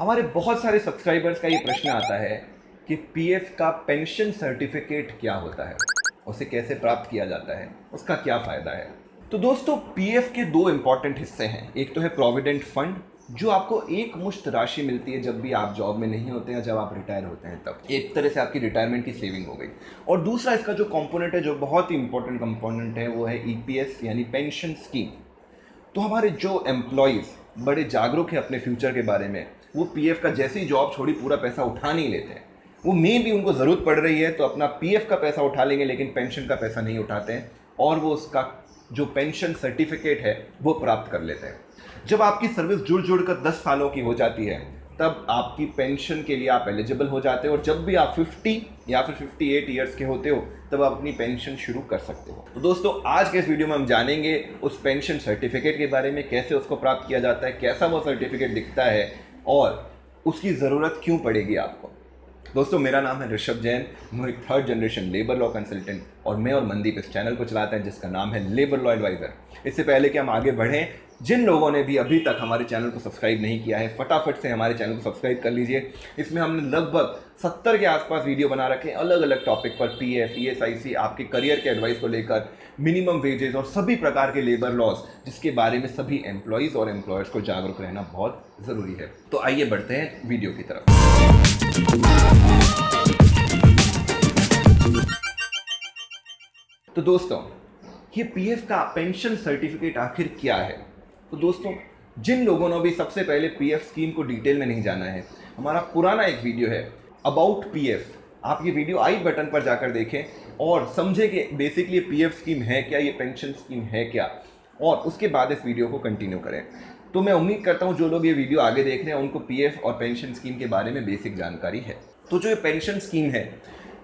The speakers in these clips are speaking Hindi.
हमारे बहुत सारे सब्सक्राइबर्स का ये प्रश्न आता है कि पीएफ का पेंशन सर्टिफिकेट क्या होता है, उसे कैसे प्राप्त किया जाता है, उसका क्या फ़ायदा है। तो दोस्तों, पीएफ के दो इंपॉर्टेंट हिस्से हैं। एक तो है प्रोविडेंट फंड, जो आपको एक मुश्त राशि मिलती है जब भी आप जॉब में नहीं होते हैं, जब आप रिटायर होते हैं तब एक तरह से आपकी रिटायरमेंट की सेविंग हो गई। और दूसरा इसका जो कंपोनेंट है, जो बहुत ही इंपॉर्टेंट कंपोनेंट है, वो है ईपीएस यानी पेंशन स्कीम। तो हमारे जो एम्प्लॉयज़ बड़े जागरूक हैं अपने फ्यूचर के बारे में, वो पीएफ का जैसे ही जॉब छोड़ी पूरा पैसा उठा नहीं लेते हैं। वो मे भी उनको ज़रूरत पड़ रही है तो अपना पीएफ का पैसा उठा लेंगे, लेकिन पेंशन का पैसा नहीं उठाते हैं और वो उसका जो पेंशन सर्टिफिकेट है वो प्राप्त कर लेते हैं। जब आपकी सर्विस जुड़ कर 10 सालों की हो जाती है तब आपकी पेंशन के लिए आप एलिजिबल हो जाते हो, और जब भी आप 50 या फिर 58 ईयर्स के होते हो तब आप अपनी पेंशन शुरू कर सकते हो। तो दोस्तों, आज के इस वीडियो में हम जानेंगे उस पेंशन सर्टिफिकेट के बारे में, कैसे उसको प्राप्त किया जाता है, कैसा वो सर्टिफिकेट दिखता है और उसकी ज़रूरत क्यों पड़ेगी आपको। दोस्तों, मेरा नाम है ऋषभ जैन, मैं एक 3rd generation labour law consultant, और मैं और मनदीप इस चैनल को चलाते हैं जिसका नाम है लेबर लॉ एडवाइज़र। इससे पहले कि हम आगे बढ़ें, जिन लोगों ने भी अभी तक हमारे चैनल को सब्सक्राइब नहीं किया है, फटाफट से हमारे चैनल को सब्सक्राइब कर लीजिए। इसमें हमने लगभग 70 के आसपास वीडियो बना रखे हैं अलग अलग टॉपिक पर, पीएफ, ईएसआईसी, आपके करियर के एडवाइस को लेकर, मिनिमम वेजेस और सभी प्रकार के लेबर लॉज, जिसके बारे में सभी एम्प्लॉयज़ और एम्प्लॉयर्स को जागरूक रहना बहुत ज़रूरी है। तो आइए बढ़ते हैं वीडियो की तरफ। तो दोस्तों, ये पीएफ का पेंशन सर्टिफिकेट आखिर क्या है। तो दोस्तों, जिन लोगों ने भी सबसे पहले पीएफ स्कीम को डिटेल में नहीं जाना है, हमारा पुराना एक वीडियो है अबाउट पीएफ, आप ये वीडियो आई बटन पर जाकर देखें और समझें कि बेसिकली पीएफ स्कीम है क्या, ये पेंशन स्कीम है क्या, और उसके बाद इस वीडियो को कंटिन्यू करें। तो मैं उम्मीद करता हूँ जो लोग ये वीडियो आगे देख रहे हैं उनको पीएफ और पेंशन स्कीम के बारे में बेसिक जानकारी है। तो जो ये पेंशन स्कीम है,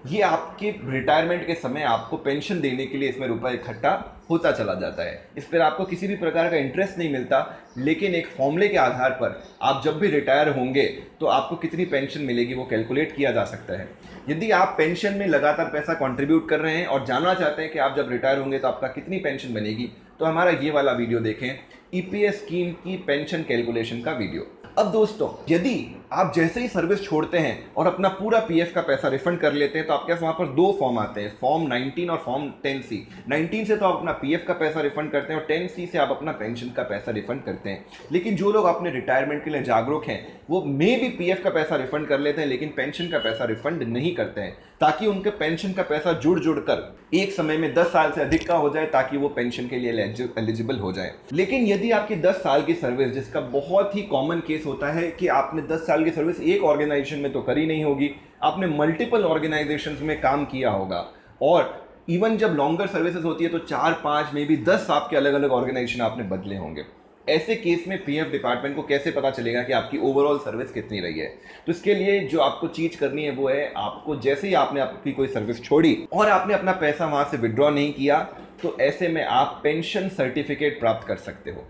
ये आपके रिटायरमेंट के समय आपको पेंशन देने के लिए इसमें रुपए इकट्ठा होता चला जाता है। इस पर आपको किसी भी प्रकार का इंटरेस्ट नहीं मिलता, लेकिन एक फॉर्मूले के आधार पर आप जब भी रिटायर होंगे तो आपको कितनी पेंशन मिलेगी वो कैलकुलेट किया जा सकता है। यदि आप पेंशन में लगातार पैसा कंट्रीब्यूट कर रहे हैं और जानना चाहते हैं कि आप जब रिटायर होंगे तो आपका कितनी पेंशन बनेगी, तो हमारा ये वाला वीडियो देखें, ईपीएस स्कीम की पेंशन कैलकुलेशन का वीडियो। अब दोस्तों, यदि आप जैसे ही सर्विस छोड़ते हैं और अपना पूरा पीएफ का पैसा रिफंड कर लेते हैं तो आपके पास वहाँ पर दो फॉर्म आते हैं, फॉर्म 19 और फॉर्म 10C। 19 से तो आप अपना पीएफ का पैसा रिफंड करते हैं और 10C से आप अपना पेंशन का पैसा रिफंड करते हैं। लेकिन जो लोग अपने रिटायरमेंट के लिए जागरूक हैं वो मे भी पीएफ का पैसा रिफंड कर लेते हैं लेकिन पेंशन का पैसा रिफंड नहीं करते हैं, ताकि उनके पेंशन का पैसा जुड़ कर एक समय में 10 साल से अधिक का हो जाए, ताकि वो पेंशन के लिए एलिजिबल हो जाए। लेकिन यदि आपकी 10 साल की सर्विस, जिसका बहुत ही कॉमन केस होता है कि आपने 10 साल की सर्विस एक ऑर्गेनाइजेशन में तो करी नहीं होगी, आपने मल्टीपल ऑर्गेनाइजेशंस में काम किया होगा, और इवन जब लॉन्गर सर्विसेज होती है तो 4-5 में भी 10 आपके अलग अलग ऑर्गेनाइजेशन आपने बदले होंगे। ऐसे केस में पीएफ डिपार्टमेंट को कैसे पता चलेगा कि आपकी ओवरऑल सर्विस कितनी रही है। तो इसके लिए जो आपको चीज करनी है वो है, आपको जैसे ही आपने आपकी कोई सर्विस छोड़ी और आपने अपना पैसा वहां से विड्रॉ नहीं किया, तो ऐसे में आप पेंशन सर्टिफिकेट प्राप्त कर सकते हो।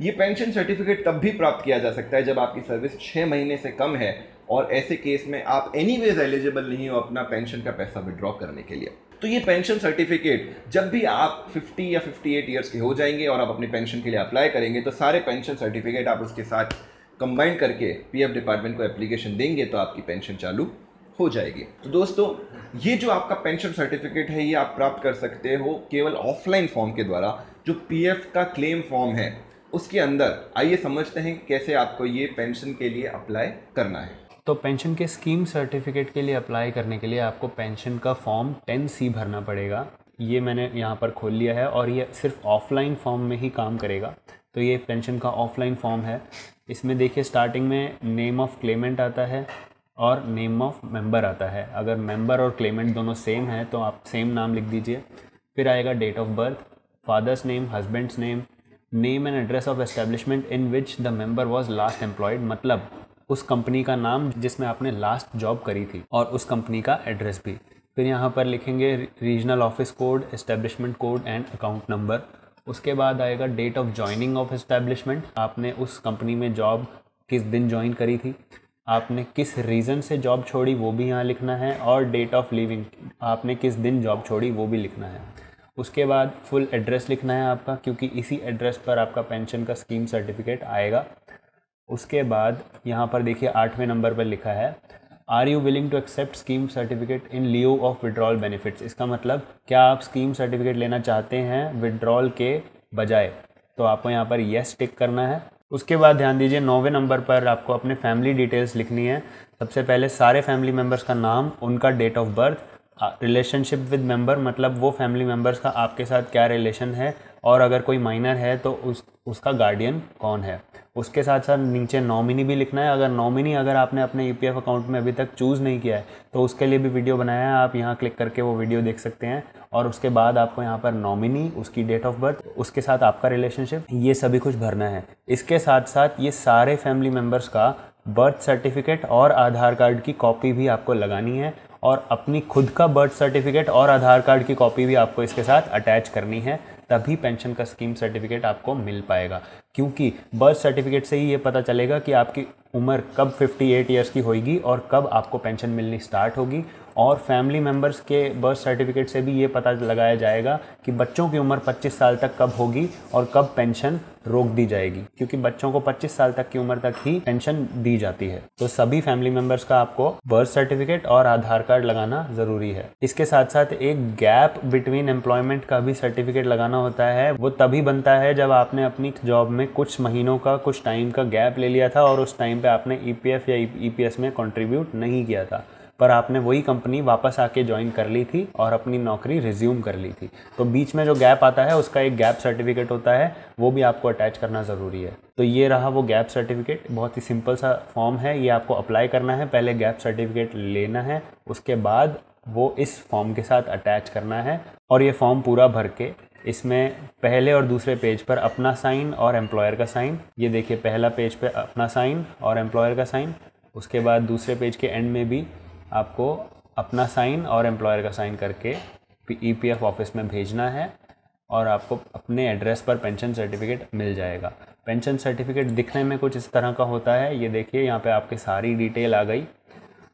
ये पेंशन सर्टिफिकेट तब भी प्राप्त किया जा सकता है जब आपकी सर्विस 6 महीने से कम है, और ऐसे केस में आप एनीवेज एलिजिबल नहीं हो अपना पेंशन का पैसा विड्रॉ करने के लिए। तो ये पेंशन सर्टिफिकेट जब भी आप 50 या 58 ईयर्स के हो जाएंगे और आप अपनी पेंशन के लिए अप्लाई करेंगे, तो सारे पेंशन सर्टिफिकेट आप उसके साथ कंबाइन करके पीएफ डिपार्टमेंट को एप्लीकेशन देंगे तो आपकी पेंशन चालू हो जाएगी। तो दोस्तों, ये जो आपका पेंशन सर्टिफिकेट है ये आप प्राप्त कर सकते हो केवल ऑफलाइन फॉर्म के द्वारा। जो पीएफ का क्लेम फॉर्म है उसके अंदर आइए समझते हैं कैसे आपको ये पेंशन के लिए अप्लाई करना है। तो पेंशन के स्कीम सर्टिफिकेट के लिए अप्लाई करने के लिए आपको पेंशन का फॉर्म 10C भरना पड़ेगा। ये मैंने यहाँ पर खोल लिया है और ये सिर्फ ऑफलाइन फॉर्म में ही काम करेगा। तो ये पेंशन का ऑफलाइन फॉर्म है। इसमें देखिए स्टार्टिंग में नेम ऑफ क्लेमेंट आता है और नेम ऑफ मेंबर आता है। अगर मेंबर और क्लेमेंट दोनों सेम है तो आप सेम नाम लिख दीजिए। फिर आएगा date of birth, father's name, husband's name, name and address of establishment in which the member was last employed, मतलब उस कंपनी का नाम जिसमें आपने लास्ट जॉब करी थी और उस कंपनी का एड्रेस भी। फिर यहाँ पर लिखेंगे regional office code, establishment code and account number. उसके बाद आएगा date of joining of establishment, आपने उस कंपनी में जॉब किस दिन ज्वाइन करी थी, आपने किस रीज़न से जॉब छोड़ी वो भी यहाँ लिखना है, और डेट ऑफ लीविंग, आपने किस दिन जॉब छोड़ी वो भी लिखना है। उसके बाद फुल एड्रेस लिखना है आपका, क्योंकि इसी एड्रेस पर आपका पेंशन का स्कीम सर्टिफिकेट आएगा। उसके बाद यहाँ पर देखिए 8वें नंबर पर लिखा है are you willing to accept scheme certificate in lieu of withdrawal benefits. इसका मतलब क्या आप स्कीम सर्टिफिकेट लेना चाहते हैं विड्रॉल के बजाय, तो आपको यहाँ पर येस टिक करना है। उसके बाद ध्यान दीजिए 9वें नंबर पर आपको अपने फैमिली डिटेल्स लिखनी है। सबसे पहले सारे फैमिली मेम्बर्स का नाम, उनका date of birth, relationship with member मतलब वो फैमिली मेम्बर्स का आपके साथ क्या रिलेशन है, और अगर कोई माइनर है तो उसका गार्डियन कौन है। उसके साथ साथ नीचे नॉमिनी भी लिखना है। अगर आपने अपने ईपीएफ अकाउंट में अभी तक चूज़ नहीं किया है तो उसके लिए भी वीडियो बनाया है, आप यहाँ क्लिक करके वो वीडियो देख सकते हैं। और उसके बाद आपको यहाँ पर नॉमिनी, उसकी डेट ऑफ बर्थ, उसके साथ आपका रिलेशनशिप, ये सभी कुछ भरना है। इसके साथ साथ ये सारे फैमिली मेम्बर्स का बर्थ सर्टिफिकेट और आधार कार्ड की कॉपी भी आपको लगानी है, और अपनी खुद का बर्थ सर्टिफिकेट और आधार कार्ड की कॉपी भी आपको इसके साथ अटैच करनी है, तभी पेंशन का स्कीम सर्टिफिकेट आपको मिल पाएगा। क्योंकि बर्थ सर्टिफिकेट से ही ये पता चलेगा कि आपकी उम्र कब 58 ईयर्स की होगी और कब आपको पेंशन मिलनी स्टार्ट होगी। और फैमिली मेम्बर्स के बर्थ सर्टिफिकेट से भी ये पता लगाया जाएगा कि बच्चों की उम्र 25 साल तक कब होगी और कब पेंशन रोक दी जाएगी, क्योंकि बच्चों को 25 साल तक की उम्र तक ही पेंशन दी जाती है। तो सभी फैमिली मेम्बर्स का आपको बर्थ सर्टिफिकेट और आधार कार्ड लगाना ज़रूरी है। इसके साथ साथ एक गैप बिटवीन एम्प्लॉयमेंट का भी सर्टिफिकेट लगाना होता है। वो तभी बनता है जब आपने अपनी जॉब में कुछ महीनों का, कुछ टाइम का गैप ले लिया था और उस टाइम पे आपने ईपीएफ या ईपीएस में कंट्रीब्यूट नहीं किया था, पर आपने वही कंपनी वापस आके ज्वाइन कर ली थी और अपनी नौकरी रिज्यूम कर ली थी। तो बीच में जो गैप आता है उसका एक गैप सर्टिफिकेट होता है, वो भी आपको अटैच करना ज़रूरी है। तो ये रहा वो गैप सर्टिफिकेट। बहुत ही सिंपल सा फॉर्म है, ये आपको अप्लाई करना है। पहले गैप सर्टिफिकेट लेना है, उसके बाद वो इस फॉर्म के साथ अटैच करना है, और ये फॉर्म पूरा भर के इसमें पहले और दूसरे पेज पर अपना साइन और एम्प्लॉयर का साइन, ये देखिए पहला पेज पे अपना साइन और एम्प्लॉयर का साइन, उसके बाद दूसरे पेज के एंड में भी आपको अपना साइन और एम्प्लॉयर का साइन करके ईपीएफ ऑफिस में भेजना है, और आपको अपने एड्रेस पर पेंशन सर्टिफिकेट मिल जाएगा। पेंशन सर्टिफिकेट दिखने में कुछ इस तरह का होता है। ये देखिए यहाँ पे आपकी सारी डिटेल आ गई,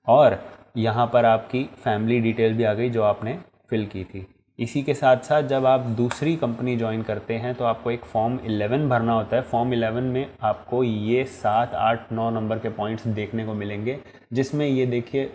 और यहाँ पर आपकी फैमिली डिटेल भी आ गई जो आपने फिल की थी। इसी के साथ साथ जब आप दूसरी कंपनी ज्वाइन करते हैं तो आपको एक फॉर्म 11 भरना होता है। फॉर्म 11 में आपको ये 7, 8, 9 नंबर के पॉइंट्स देखने को मिलेंगे, जिसमें ये देखिए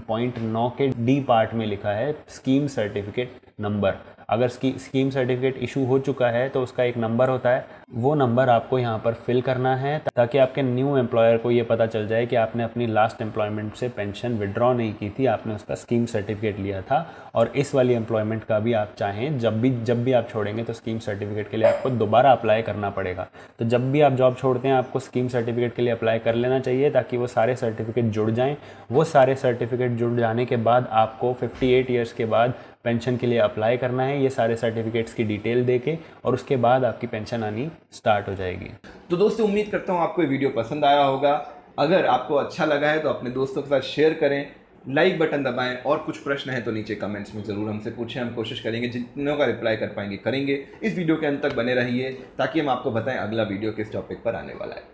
पॉइंट 9 के डी पार्ट में लिखा है स्कीम सर्टिफिकेट नंबर। अगर स्कीम सर्टिफिकेट इशू हो चुका है तो उसका एक नंबर होता है, वो नंबर आपको यहाँ पर फिल करना है, ताकि आपके न्यू एम्प्लॉयर को ये पता चल जाए कि आपने अपनी लास्ट एम्प्लॉयमेंट से पेंशन विड्रॉ नहीं की थी, आपने उसका स्कीम सर्टिफिकेट लिया था। और इस वाली एम्प्लॉयमेंट का भी आप चाहें जब भी आप छोड़ेंगे तो स्कीम सर्टिफिकेट के लिए आपको दोबारा अप्लाई करना पड़ेगा। तो जब भी आप जॉब छोड़ते हैं आपको स्कीम सर्टिफिकेट के लिए अप्लाई कर लेना चाहिए, ताकि वो सारे सर्टिफिकेट जुड़ जाएँ। वो सारे सर्टिफिकेट जुड़ जाने के बाद आपको 58 ईयर्स के बाद पेंशन के लिए अप्लाई करना है, ये सारे सर्टिफिकेट्स की डिटेल देके, और उसके बाद आपकी पेंशन आनी स्टार्ट हो जाएगी। तो दोस्तों उम्मीद करता हूँ आपको ये वीडियो पसंद आया होगा। अगर आपको अच्छा लगा है तो अपने दोस्तों के साथ शेयर करें, लाइक बटन दबाएं, और कुछ प्रश्न है तो नीचे कमेंट्स में ज़रूर हमसे पूछें। हम कोशिश करेंगे जितनों का रिप्लाई कर पाएंगे करेंगे। इस वीडियो के अंत तक बने रहिए ताकि हम आपको बताएं अगला वीडियो किस टॉपिक पर आने वाला है।